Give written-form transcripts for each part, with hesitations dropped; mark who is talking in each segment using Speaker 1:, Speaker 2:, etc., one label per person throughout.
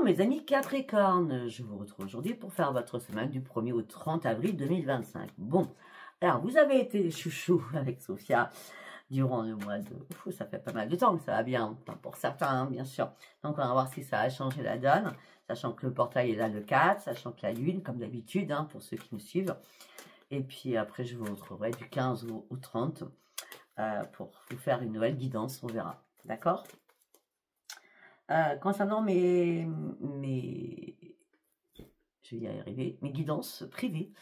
Speaker 1: mes amis Capricorne, je vous retrouve aujourd'hui pour faire votre semaine du 1er au 30 avril 2025. Bon, alors vous avez été chouchou avec Sophia durant le mois de... ça fait pas mal de temps que ça va bien, enfin, pour certains, hein, bien sûr. Donc on va voir si ça a changé la donne, sachant que le portail est là le 4, sachant que la lune, comme d'habitude, hein, pour ceux qui me suivent. Et puis après, je vous retrouverai du 15 au 30 pour vous faire une nouvelle guidance, on verra. D'accord ? Concernant mes je vais y arriver, mes guidances privées,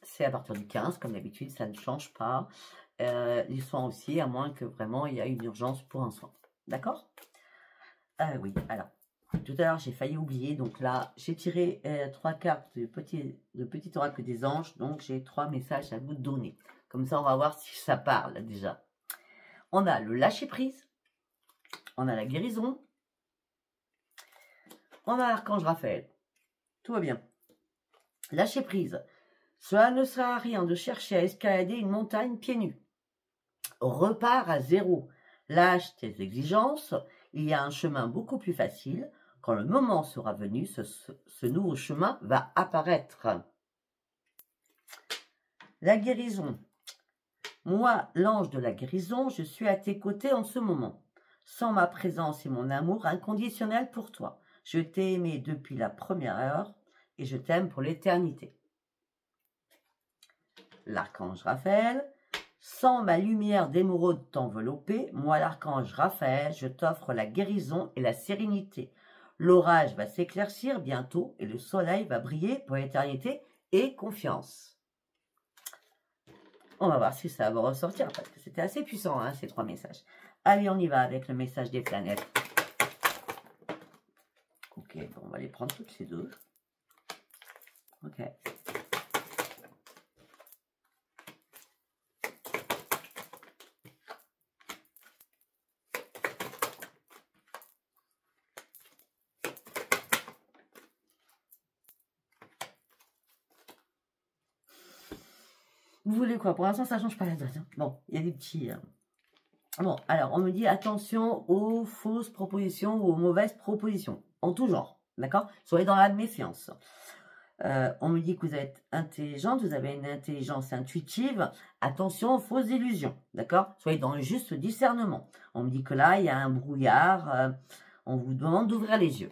Speaker 1: c'est à partir du 15, comme d'habitude, ça ne change pas. Les soins aussi, à moins que vraiment il y ait une urgence pour un soin. D'accord? Oui, alors, tout à l'heure j'ai failli oublier, donc là j'ai tiré 3 cartes de petit oracle des anges, donc j'ai 3 messages à vous donner. Comme ça, on va voir si ça parle déjà. On a le lâcher prise. On a la guérison. On a l'archange Raphaël. Tout va bien. Lâcher prise. Cela ne sert à rien de chercher à escalader une montagne pieds nus. Repars à zéro. Lâche tes exigences. Il y a un chemin beaucoup plus facile. Quand le moment sera venu, ce nouveau chemin va apparaître. La guérison. Moi, l'ange de la guérison, je suis à tes côtés en ce moment. Sans ma présence et mon amour inconditionnel pour toi. Je t'ai aimé depuis la première heure et je t'aime pour l'éternité. L'archange Raphaël. Sans ma lumière d'émeraude t'envelopper, moi l'archange Raphaël, je t'offre la guérison et la sérénité. L'orage va s'éclaircir bientôt et le soleil va briller pour l'éternité et confiance. On va voir si ça va ressortir parce que c'était assez puissant, hein, ces 3 messages. Allez, on y va avec le message des planètes. Ok, bon, on va les prendre toutes les deux. Ok. Vous voulez quoi? Pour l'instant, ça ne change pas la donne. Hein. Bon, il y a des petits... Bon, alors, on me dit attention aux fausses propositions ou aux mauvaises propositions. En tout genre, d'accord? Soyez dans la méfiance. On me dit que vous êtes intelligente, vous avez une intelligence intuitive. Attention aux fausses illusions, d'accord? Soyez dans le juste discernement. On me dit que là, il y a un brouillard. On vous demande d'ouvrir les yeux.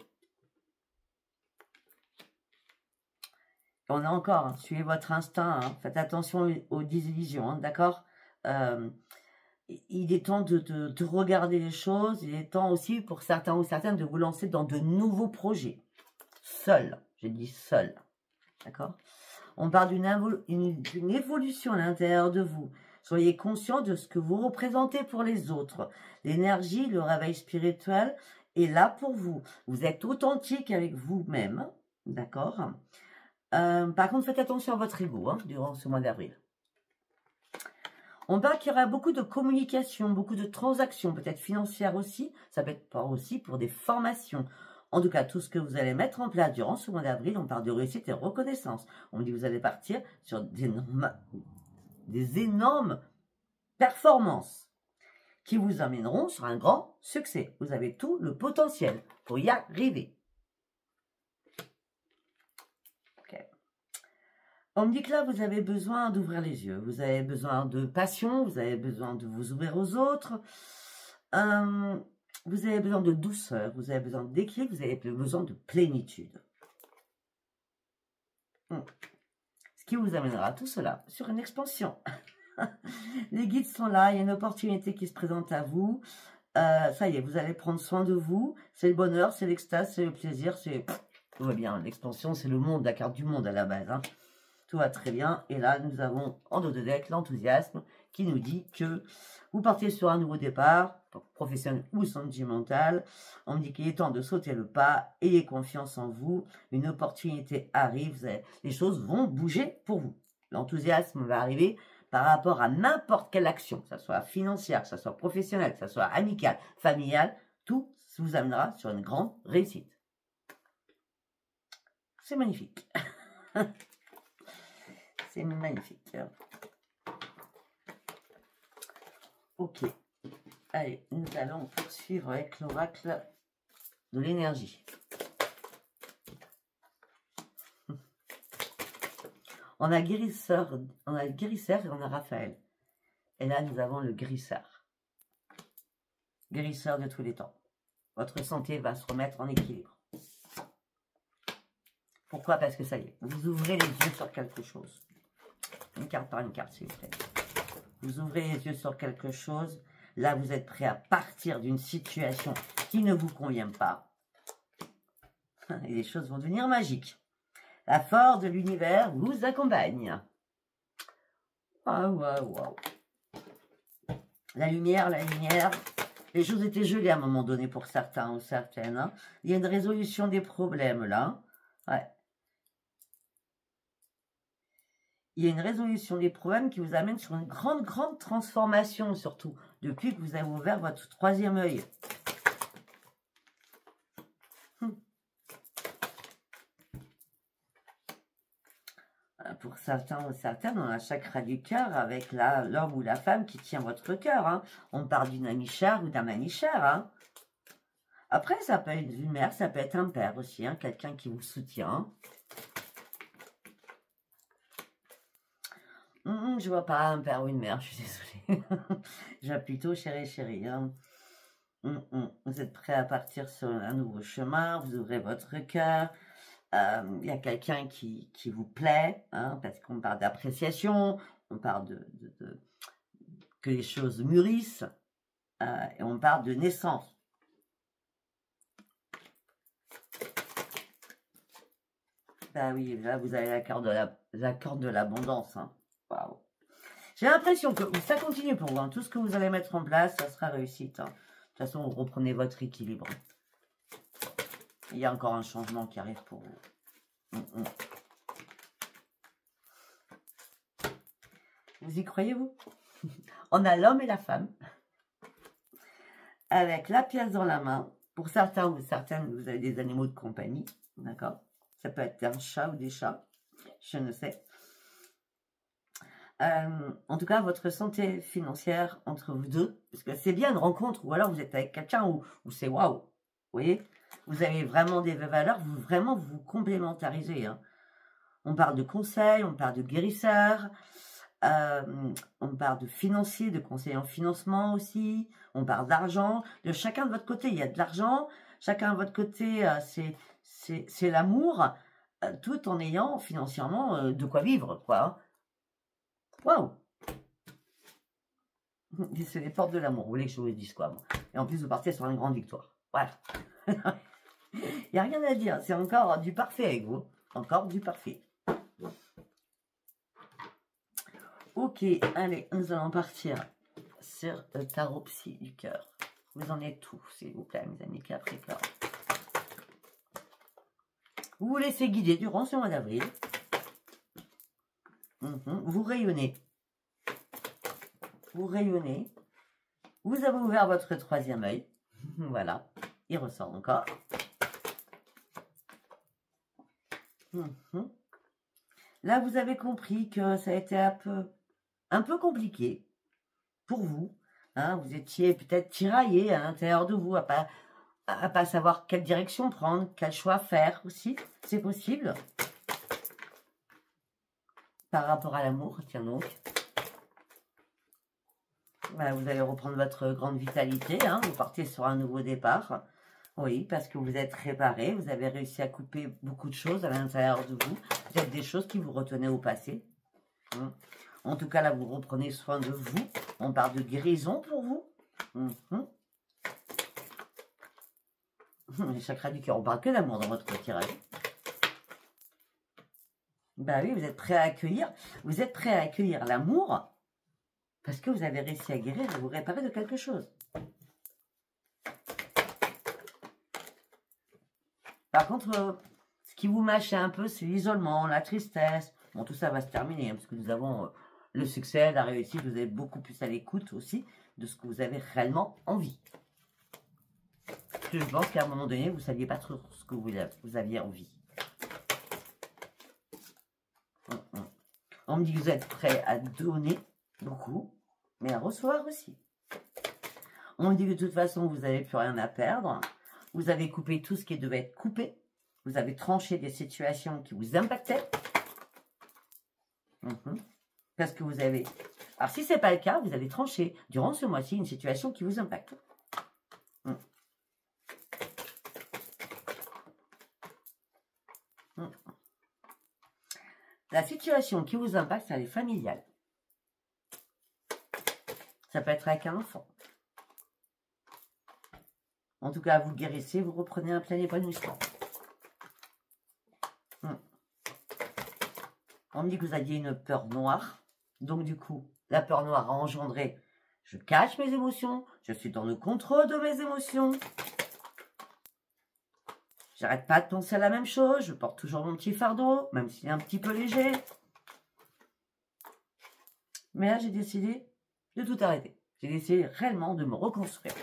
Speaker 1: On a encore, hein, suivez votre instinct. Hein, faites attention aux désillusions, hein, d'accord? Il est temps de regarder les choses. Il est temps aussi pour certains ou certaines de vous lancer dans de nouveaux projets. Seul, j'ai dit seul. D'accord? On parle d'une évolution à l'intérieur de vous. Soyez conscient de ce que vous représentez pour les autres. L'énergie, le réveil spirituel est là pour vous. Vous êtes authentique avec vous-même. D'accord? Par contre, faites attention à votre ego hein, durant ce mois d'avril. On parle qu'il y aura beaucoup de communication, beaucoup de transactions, peut-être financières aussi. Ça peut être pas aussi pour des formations. En tout cas, tout ce que vous allez mettre en place durant ce mois d'avril, on parle de réussite et reconnaissance. On dit que vous allez partir sur des énormes performances qui vous amèneront sur un grand succès. Vous avez tout le potentiel pour y arriver. Okay. On me dit que là, vous avez besoin d'ouvrir les yeux. Vous avez besoin de passion, vous avez besoin de vous ouvrir aux autres. Vous avez besoin de douceur, vous avez besoin d'équilibre, vous avez besoin de plénitude. Ce qui vous amènera tout cela sur une expansion. Les guides sont là, il y a une opportunité qui se présente à vous. Ça y est, vous allez prendre soin de vous. C'est le bonheur, c'est l'extase, c'est le plaisir, c'est... Tout va bien, l'expansion, c'est le monde, la carte du monde à la base. Hein. Tout va très bien. Et là, nous avons en dos de deck l'enthousiasme qui nous dit que vous partez sur un nouveau départ, professionnel ou sentimental. On me dit qu'il est temps de sauter le pas. Ayez confiance en vous. Une opportunité arrive. Les choses vont bouger pour vous. L'enthousiasme va arriver par rapport à n'importe quelle action, que ce soit financière, que ce soit professionnelle, que ce soit amicale, familiale. Tout vous amènera sur une grande réussite. C'est magnifique. C'est magnifique. Ok. Allez, nous allons poursuivre avec l'oracle de l'énergie. On a guérisseur et on a Raphaël. Et là, nous avons le guérisseur. Guérisseur de tous les temps. Votre santé va se remettre en équilibre. Pourquoi? Parce que ça y est, vous ouvrez les yeux sur quelque chose. Une carte par une carte, s'il vous plaît. Vous ouvrez les yeux sur quelque chose. Là, vous êtes prêt à partir d'une situation qui ne vous convient pas. Et les choses vont devenir magiques. La force de l'univers vous accompagne. Waouh, waouh, waouh. La lumière, la lumière. Les choses étaient gelées à un moment donné pour certains ou certaines. Hein. Il y a une résolution des problèmes là. Ouais. Il y a une résolution des problèmes qui vous amène sur une grande, grande transformation, surtout, depuis que vous avez ouvert votre troisième œil. Pour certains ou certaines, on a un chakra du cœur avec l'homme ou la femme qui tient votre cœur. Hein. On parle d'une amie chère ou d'un ami cher. Hein. Après, ça peut être une mère, ça peut être un père aussi, hein, quelqu'un qui vous soutient. Je vois pas un père ou une mère, je suis désolée. Je vois plutôt chérie, chérie. Hein. Vous êtes prêt à partir sur un nouveau chemin, vous ouvrez votre cœur. Il y a quelqu'un qui vous plaît, hein, parce qu'on parle d'appréciation, on parle que les choses mûrissent, et on parle de naissance. Bah oui, là vous avez la corde de l'abondance. Hein. Waouh. J'ai l'impression que ça continue pour vous. Hein. Tout ce que vous allez mettre en place, ça sera réussite. Hein. De toute façon, vous reprenez votre équilibre. Il y a encore un changement qui arrive pour vous. Vous y croyez-vous? On a l'homme et la femme. Avec la pièce dans la main. Pour certains ou certaines, vous avez des animaux de compagnie. D'accord? Ça peut être un chat ou des chats. Je ne sais. En tout cas, votre santé financière entre vous deux. Parce que c'est bien une rencontre. Ou alors vous êtes avec quelqu'un où c'est waouh. Vous voyez? Vous avez vraiment des valeurs, vous vous complémentarisez. Hein. On parle de conseils, on parle de guérisseurs, on parle de financiers, de conseillers en financement aussi, on parle d'argent. De chacun de votre côté, il y a de l'argent. Chacun de votre côté, c'est l'amour, tout en ayant financièrement de quoi vivre, quoi. Waouh! C'est les portes de l'amour, vous voulez que je vous dise quoi, moi. Et en plus, vous partez sur une grande victoire. Voilà. Il n'y a rien à dire, c'est encore du parfait avec vous. Encore du parfait. Ok, allez, nous allons partir sur le tarot psy du cœur. Vous en êtes tous, s'il vous plaît, mes amis Capricorne. Vous vous laissez guider durant ce mois d'avril. Vous rayonnez. Vous rayonnez. Vous avez ouvert votre troisième œil. Voilà, il ressort encore. Là, vous avez compris que ça a été un peu compliqué pour vous. Hein, vous étiez peut-être tiraillé à l'intérieur de vous, à pas savoir quelle direction prendre, quel choix faire aussi. C'est possible. Par rapport à l'amour, tiens donc. Voilà, vous allez reprendre votre grande vitalité. Hein, vous partez sur un nouveau départ. Oui, parce que vous êtes réparé, vous avez réussi à couper beaucoup de choses à l'intérieur de vous. Peut-être des choses qui vous retenaient au passé. En tout cas, là, vous reprenez soin de vous. On parle de guérison pour vous. Les chakras du cœur, on parle que d'amour dans votre tirage. Bah oui, vous êtes prêt à accueillir. Vous êtes prêt à accueillir l'amour parce que vous avez réussi à guérir et vous réparer de quelque chose. Par contre, ce qui vous mâchait un peu, c'est l'isolement, la tristesse. Bon, tout ça va se terminer, hein, parce que nous avons le succès, la réussite. Vous êtes beaucoup plus à l'écoute aussi de ce que vous avez réellement envie. Parce que je pense qu'à un moment donné, vous ne saviez pas trop ce que vous aviez envie. On me dit que vous êtes prêt à donner beaucoup, mais à recevoir aussi. On me dit que de toute façon, vous n'avez plus rien à perdre. Vous avez coupé tout ce qui devait être coupé. Vous avez tranché des situations qui vous impactaient. Parce que vous avez... Alors, si ce n'est pas le cas, vous allez trancher durant ce mois-ci une situation qui vous impacte. La situation qui vous impacte, elle est familiale. Ça peut être avec un enfant. En tout cas, vous guérissez, vous reprenez un plein épanouissement. On me dit que vous aviez une peur noire. Donc, du coup, la peur noire a engendré « je cache mes émotions, je suis dans le contrôle de mes émotions ». J'arrête pas de penser à la même chose, je porte toujours mon petit fardeau, même s'il est un petit peu léger. Mais là, j'ai décidé de tout arrêter. J'ai décidé réellement de me reconstruire.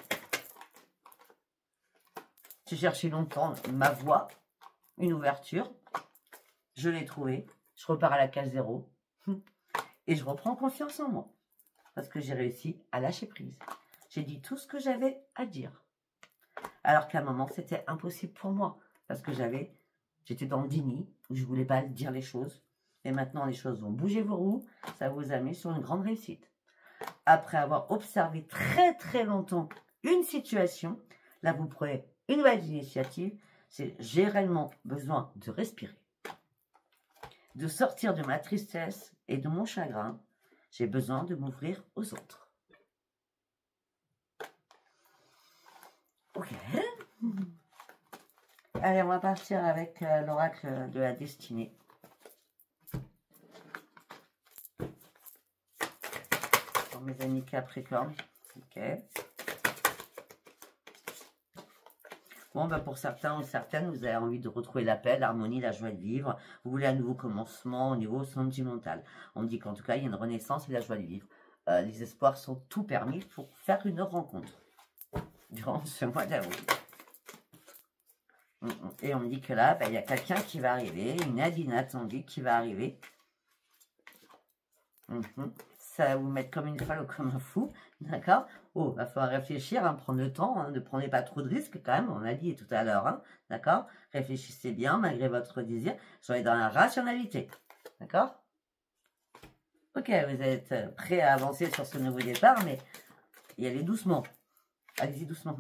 Speaker 1: J'ai cherché longtemps ma voie, une ouverture. Je l'ai trouvée. Je repars à la case zéro. Et je reprends confiance en moi. Parce que j'ai réussi à lâcher prise. J'ai dit tout ce que j'avais à dire. Alors qu'à un moment, c'était impossible pour moi. Parce que j'étais dans le déni, où je ne voulais pas dire les choses. Et maintenant, les choses vont bouger vos roues. Ça vous a mis sur une grande réussite. Après avoir observé très très longtemps une situation, là, vous prenez une nouvelle initiative. C'est j'ai réellement besoin de respirer. De sortir de ma tristesse et de mon chagrin. J'ai besoin de m'ouvrir aux autres. Ok. Allez, on va partir avec l'oracle de la destinée. Pour mes amis Capricorne. Ok. Bon, ben pour certains ou certaines, vous avez envie de retrouver la paix, l'harmonie, la joie de vivre. Vous voulez un nouveau commencement au niveau sentimental. On dit qu'en tout cas, il y a une renaissance et la joie de vivre. Les espoirs sont tout permis pour faire une rencontre durant ce mois d'avril. Et on me dit que là, ben, il y a quelqu'un qui va arriver, une aide inattendue qui va arriver. Ça va vous mettre comme une folle ou comme un fou, d'accord? Oh, il va falloir réfléchir, hein, prendre le temps, hein, ne prenez pas trop de risques quand même, on a dit tout à l'heure, hein, d'accord? Réfléchissez bien malgré votre désir, soyez dans la rationalité, d'accord? Ok, vous êtes prêts à avancer sur ce nouveau départ, mais y allez doucement, allez-y doucement.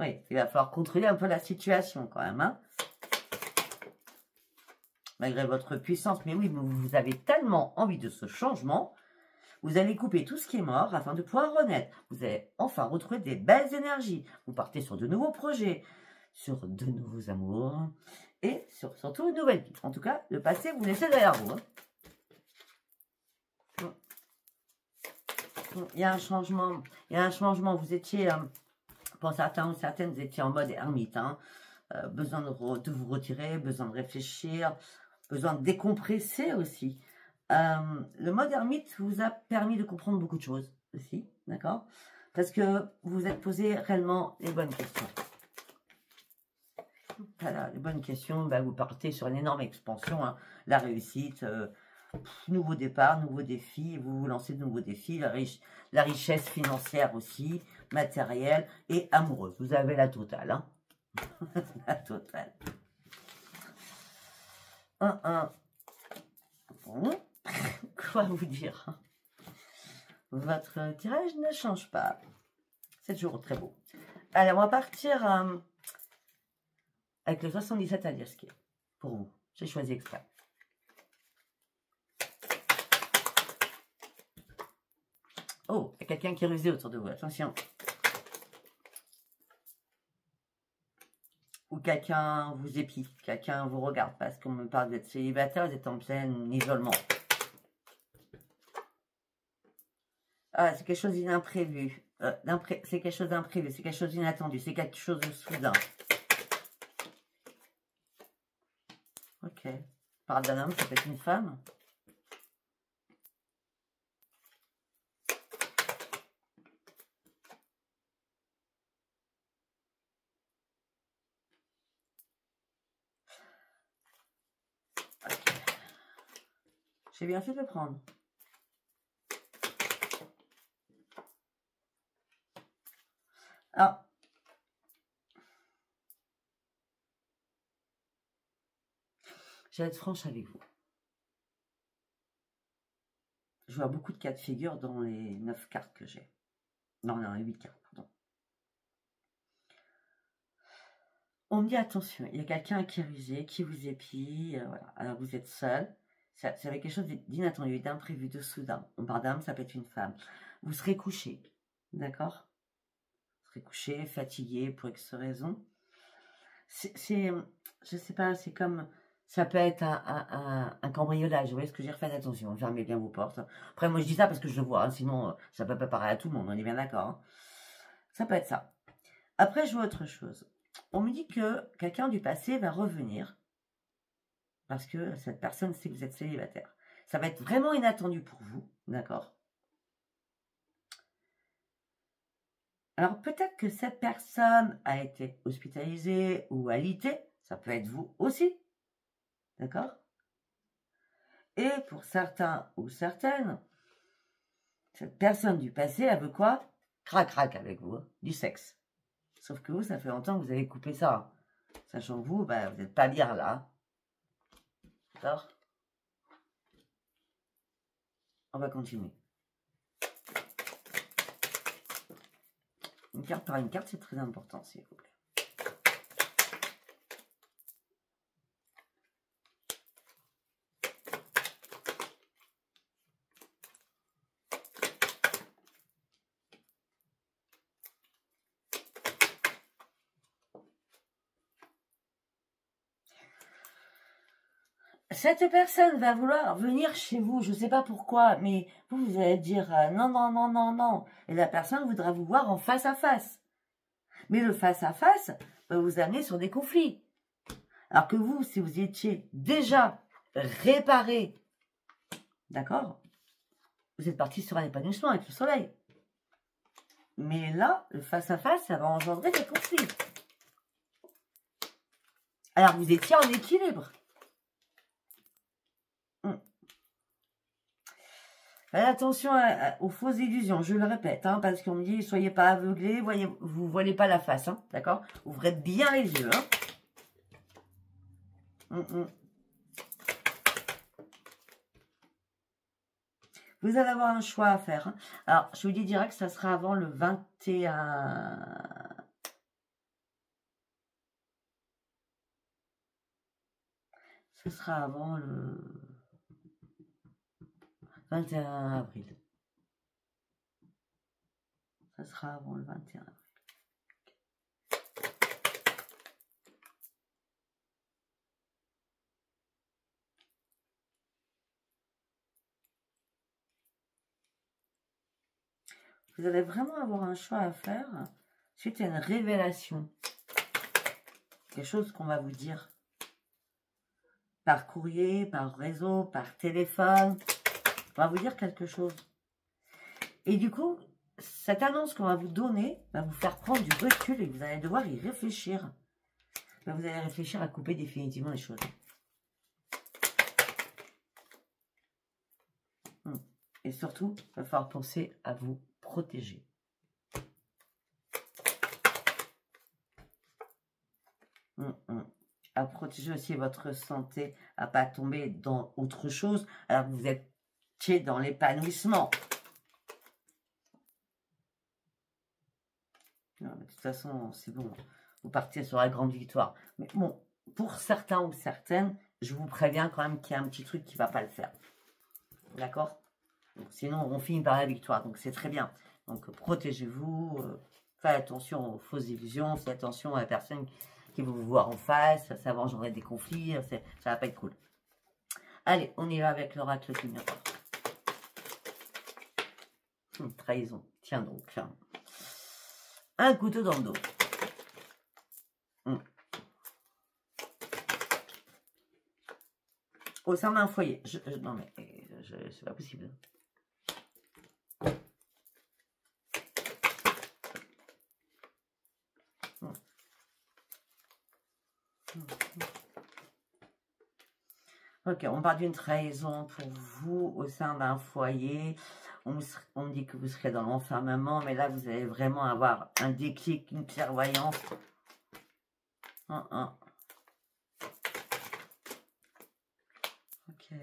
Speaker 1: Oui, il va falloir contrôler un peu la situation quand même, hein? Malgré votre puissance, mais oui, vous avez tellement envie de ce changement. Vous allez couper tout ce qui est mort afin de pouvoir renaître. Vous allez enfin retrouver des belles énergies. Vous partez sur de nouveaux projets, sur de nouveaux amours et surtout une nouvelle vie. En tout cas, le passé, vous laissez derrière vous. Il y a un changement. Il y a un changement. Vous étiez, pour certains ou certaines, vous étiez en mode ermite. Hein. Besoin de vous retirer, besoin de réfléchir, besoin de décompresser aussi. Le mode ermite vous a permis de comprendre beaucoup de choses aussi, d'accord? Parce que vous vous êtes posé réellement les bonnes questions. Voilà, les bonnes questions, bah, vous partez sur une énorme expansion, hein, la réussite, nouveau départ, nouveaux défis, vous vous lancez de nouveaux défis, la richesse financière aussi, matérielle et amoureuse. Vous avez la totale, hein? La totale. Bon. Quoi vous dire? Votre tirage ne change pas. C'est toujours très beau. Allez, on va partir avec le 77 à dire ce qui est. Pour vous. J'ai choisi exprès. Oh, il y a quelqu'un qui est rusé autour de vous. Attention. Ou quelqu'un vous épie. Quelqu'un vous regarde parce qu'on me parle d'être célibataire, vous êtes en plein isolement. Ah, c'est quelque chose d'imprévu. C'est quelque chose d'imprévu, c'est quelque chose d'inattendu, c'est quelque chose de soudain. Ok. On parle d'un homme, ça peut être une femme. Okay. J'ai bien fait de le prendre. Alors, je vais être franche avec vous. Je vois beaucoup de cas de figure dans les 9 cartes que j'ai. Non, non, les 8 cartes, pardon. On me dit attention, il y a quelqu'un qui est rusé, qui vous épie, voilà. Alors vous êtes seul. Ça va être quelque chose d'inattendu, d'imprévu, de soudain. On parle d'âme, ça peut être une femme. Vous serez couché, d'accord? Vous serez couché, fatigué, pour X raison. Je sais pas, c'est comme... Ça peut être un cambriolage, vous voyez ce que je veux dire? Faites attention, fermez bien vos portes. Après, moi je dis ça parce que je le vois, hein, sinon ça peut pas parler à tout le monde, on est bien d'accord. Hein. Ça peut être ça. Après, je vois autre chose. On me dit que quelqu'un du passé va revenir parce que cette personne sait que vous êtes célibataire. Ça va être vraiment inattendu pour vous, d'accord? Alors peut-être que cette personne a été hospitalisée ou alitée, ça peut être vous aussi, d'accord? Et pour certains ou certaines, cette personne du passé, elle veut quoi? Crac-crac avec vous, hein, du sexe. Sauf que vous, ça fait longtemps que vous avez coupé ça. Sachant que vous, bah, vous n'êtes pas bien là. D'accord? On va continuer. Une carte par une carte, c'est très important, s'il vous plaît. Cette personne va vouloir venir chez vous, je ne sais pas pourquoi, mais vous allez dire non, non, non, non, non. Et la personne voudra vous voir en face à face. Mais le face à face va vous amener sur des conflits. Alors que vous, si vous étiez déjà réparé, d'accord, vous êtes parti sur un épanouissement avec le soleil. Mais là, le face à face, ça va engendrer des conflits. Alors vous étiez en équilibre. Faites attention aux fausses illusions, je le répète, hein, parce qu'on me dit, soyez pas aveuglés, vous ne voyez pas la face, hein, d'accord? Ouvrez bien les yeux. Hein. Vous allez avoir un choix à faire. Hein. Alors, je vous dis direct, ça sera avant le 21... Ce sera avant le 21 avril. Ça sera avant le 21 avril. Vous allez vraiment avoir un choix à faire suite à une révélation. Quelque chose qu'on va vous dire. Par courrier, par réseau, par téléphone. On va vous dire quelque chose. Et du coup, cette annonce qu'on va vous donner va vous faire prendre du recul et vous allez devoir y réfléchir. Vous allez réfléchir à couper définitivement les choses. Et surtout, il va falloir penser à vous protéger. À protéger aussi votre santé, à ne pas tomber dans autre chose alors que vous êtes dans l'épanouissement. De toute façon, c'est bon. Vous partez sur la grande victoire. Mais bon, pour certains ou certaines, je vous préviens quand même qu'il y a un petit truc qui ne va pas le faire. D'accord? Sinon, on finit par la victoire. Donc, c'est très bien. Donc, protégez-vous. Faites attention aux fausses illusions. Faites attention à la personne qui va vous voir en face. Ça va engendrer des conflits. Ça va pas être cool. Allez, on y va avec l'oracle du miroir. Trahison. Tiens donc. Un couteau dans le dos. Au sein d'un foyer. Non mais, c'est pas possible. Ok, on parle d'une trahison pour vous au sein d'un foyer. On me dit que vous serez dans l'enfermement, mais là, vous allez vraiment avoir un déclic, une clairvoyance. Ok.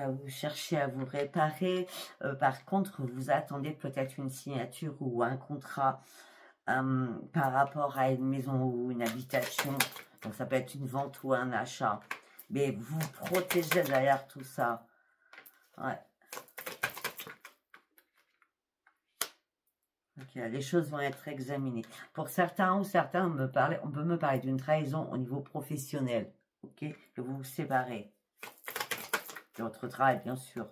Speaker 1: Vous cherchez à vous réparer. Par contre, vous attendez peut-être une signature ou un contrat par rapport à une maison ou une habitation. Donc, ça peut être une vente ou un achat. Mais vous protégez derrière tout ça. Ouais. Ok, les choses vont être examinées. Pour certains ou certains, on peut me parler d'une trahison au niveau professionnel. Ok, que vous vous séparez. De votre travail, bien sûr.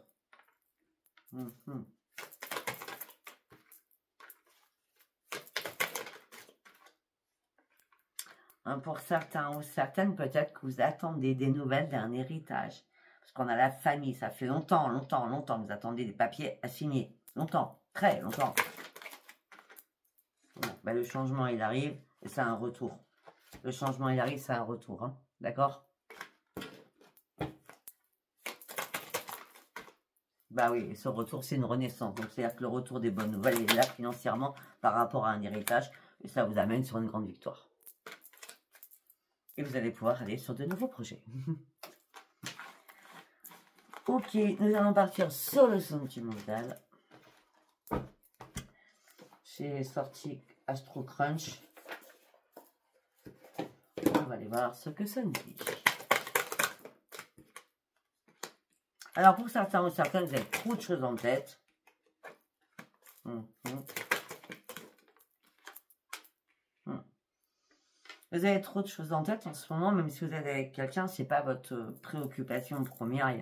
Speaker 1: Pour certains ou certaines, peut-être que vous attendez des nouvelles d'un héritage. Parce qu'on a la famille, ça fait longtemps, que vous attendez des papiers à signer. Longtemps, très longtemps. Ben, le changement, il arrive et c'est un retour. Le changement, il arrive, c'est un retour. Hein. D'accord? Bah oui, et ce retour, c'est une renaissance. Donc, c'est-à-dire que le retour des bonnes nouvelles est là financièrement par rapport à un héritage. Et ça vous amène sur une grande victoire. Et vous allez pouvoir aller sur de nouveaux projets. Ok, nous allons partir sur le sentimental. J'ai sorti Astro Crunch. On va aller voir ce que ça nous dit. Alors, pour certains ou certaines, vous avez trop de choses en tête. Vous avez trop de choses en tête en ce moment, même si vous êtes avec quelqu'un, c'est pas votre préoccupation première.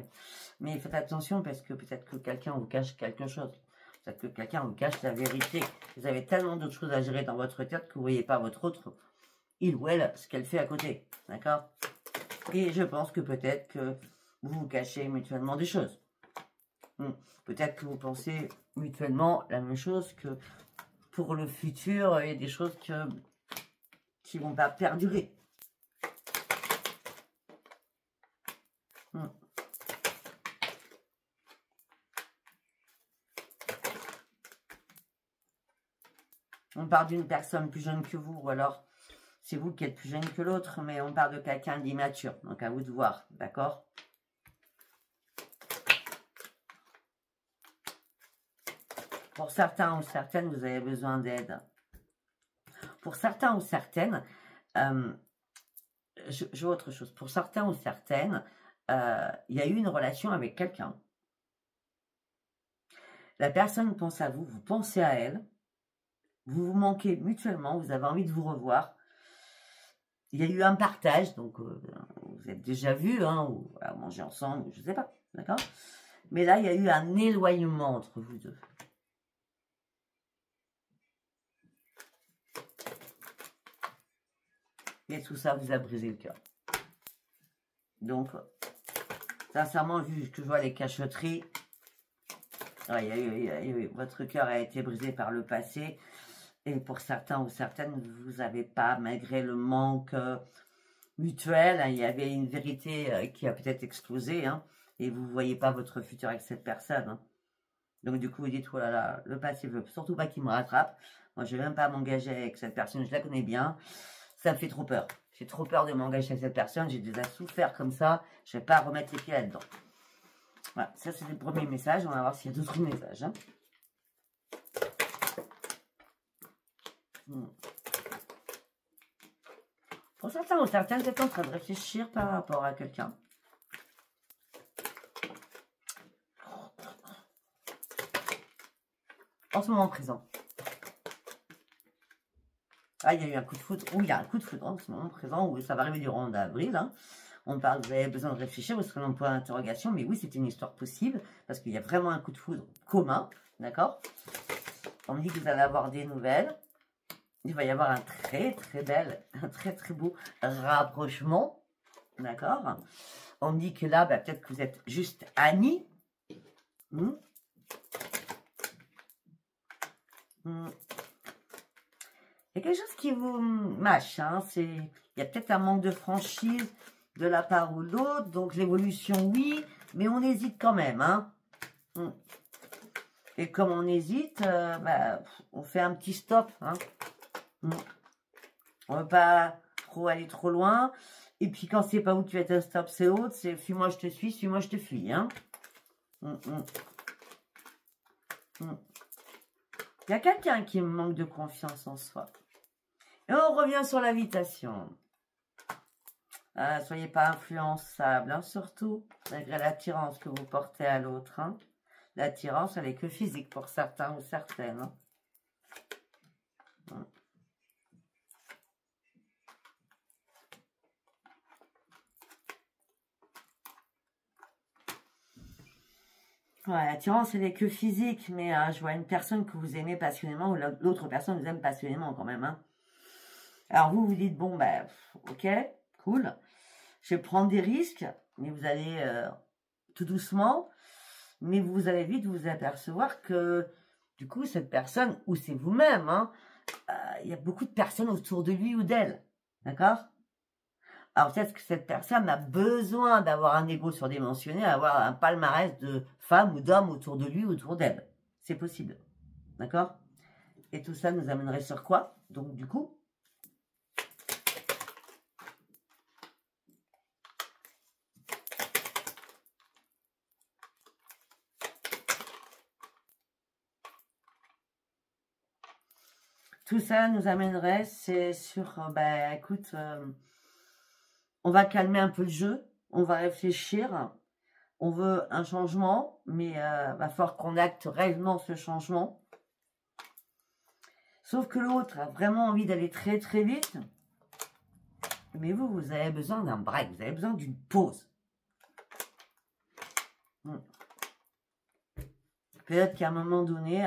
Speaker 1: Mais faites attention parce que peut-être que quelqu'un vous cache quelque chose. Peut-être que quelqu'un vous cache la vérité. Vous avez tellement d'autres choses à gérer dans votre tête que vous ne voyez pas votre autre, il ou elle, ce qu'elle fait à côté. D'accord? Et je pense que peut-être que vous vous cachez mutuellement des choses. Peut-être que vous pensez mutuellement la même chose que pour le futur, il y a des choses qui ne vont pas perdurer. On parle d'une personne plus jeune que vous, ou alors c'est vous qui êtes plus jeune que l'autre, mais on parle de quelqu'un d'immature. Donc à vous de voir, d'accord? Pour certains ou certaines, vous avez besoin d'aide. Pour certains ou certaines, je vois autre chose. Pour certains ou certaines, il y a eu une relation avec quelqu'un. La personne pense à vous, vous pensez à elle. Vous vous manquez mutuellement, vous avez envie de vous revoir. Il y a eu un partage, donc vous êtes déjà vus, hein, ou à manger ensemble, je ne sais pas, d'accord? Mais là, il y a eu un éloignement entre vous deux. Et tout ça vous a brisé le cœur. Donc, sincèrement, vu que je vois les cachotteries, ouais, votre cœur a été brisé par le passé. Et pour certains ou certaines, vous n'avez pas, malgré le manque mutuel, hein, il y avait une vérité qui a peut-être explosé, hein, et vous ne voyez pas votre futur avec cette personne. Hein. Donc du coup, vous dites, oh là là, le passé veut surtout pas qu'il me rattrape. Moi, je ne vais même pas m'engager avec cette personne, je la connais bien. Ça me fait trop peur. J'ai trop peur de m'engager avec cette personne, j'ai déjà souffert comme ça, je ne vais pas remettre les pieds là-dedans. Voilà, ça c'est le premier message, on va voir s'il y a d'autres messages. Hein. Pour certains ou certaines, vous êtes en train de réfléchir par rapport à quelqu'un. En ce moment présent. Ah, il y a eu un coup de foudre. Oui, il y a un coup de foudre en ce moment présent. Où ça va arriver durant d'avril. Hein. On parle, vous avez besoin de réfléchir, vous serez en point d'interrogation. Mais oui, c'est une histoire possible. Parce qu'il y a vraiment un coup de foudre commun. D'accord? On me dit que vous allez avoir des nouvelles. Il va y avoir un très très beau rapprochement. D'accord? On me dit que là, bah, peut-être que vous êtes juste amis. Il y a quelque chose qui vous mâche. Hein? Il y a peut-être un manque de franchise de la part ou de l'autre. Donc l'évolution, oui. Mais on hésite quand même. Hein? Et comme on hésite, bah, on fait un petit stop. Hein? On ne veut pas trop aller trop loin. Et puis quand c'est pas où tu es un stop, c'est autre. C'est fuis-moi, je te suis, suis-moi, je te fuis. Hein? Il y a quelqu'un qui manque de confiance en soi. Et on revient sur l'invitation. Soyez pas influençable, hein, surtout, malgré l'attirance que vous portez à l'autre. Hein. L'attirance, elle est que physique pour certains ou certaines. Hein. Ouais, l'attirance, elle est que physique, mais je vois une personne que vous aimez passionnément ou l'autre personne vous aime passionnément quand même. Hein. Alors vous, vous dites, bon, ben, ok, cool, je vais prendre des risques, mais vous allez tout doucement, mais vous allez vite vous apercevoir que, du coup, cette personne, ou c'est vous-même, hein, il y a beaucoup de personnes autour de lui ou d'elle, d'accord? Alors peut-être que cette personne a besoin d'avoir un ego surdimensionné, avoir un palmarès de femmes ou d'hommes autour de lui ou autour d'elle. C'est possible. D'accord? Et tout ça nous amènerait sur quoi? Donc du coup, tout ça nous amènerait, c'est sur, ben écoute, on va calmer un peu le jeu, on va réfléchir, on veut un changement, mais va falloir qu'on acte réellement ce changement. Sauf que l'autre a vraiment envie d'aller très très vite. Mais vous, vous avez besoin d'un break, vous avez besoin d'une pause. Peut-être qu'à un moment donné,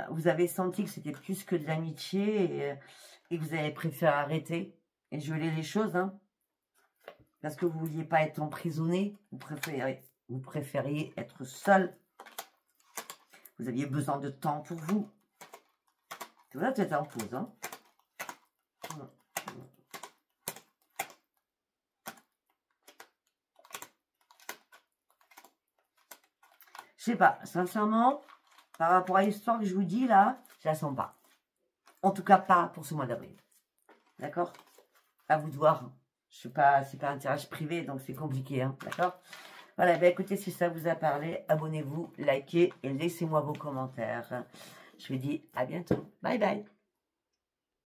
Speaker 1: vous avez senti que c'était plus que de l'amitié et que vous avez préféré arrêter et geler les choses. Hein, parce que vous ne vouliez pas être emprisonné, vous préfériez être seul. Vous aviez besoin de temps pour vous. Tu vois, tu es en pause. Hein. Je sais pas, sincèrement, par rapport à l'histoire que je vous dis là, je la sens pas. En tout cas, pas pour ce mois d'avril. D'accord? À vous de voir. Je sais pas, c'est pas un tirage privé, donc c'est compliqué, hein, d'accord? Voilà, ben écoutez, si ça vous a parlé, abonnez-vous, likez et laissez-moi vos commentaires. Je vous dis à bientôt. Bye bye.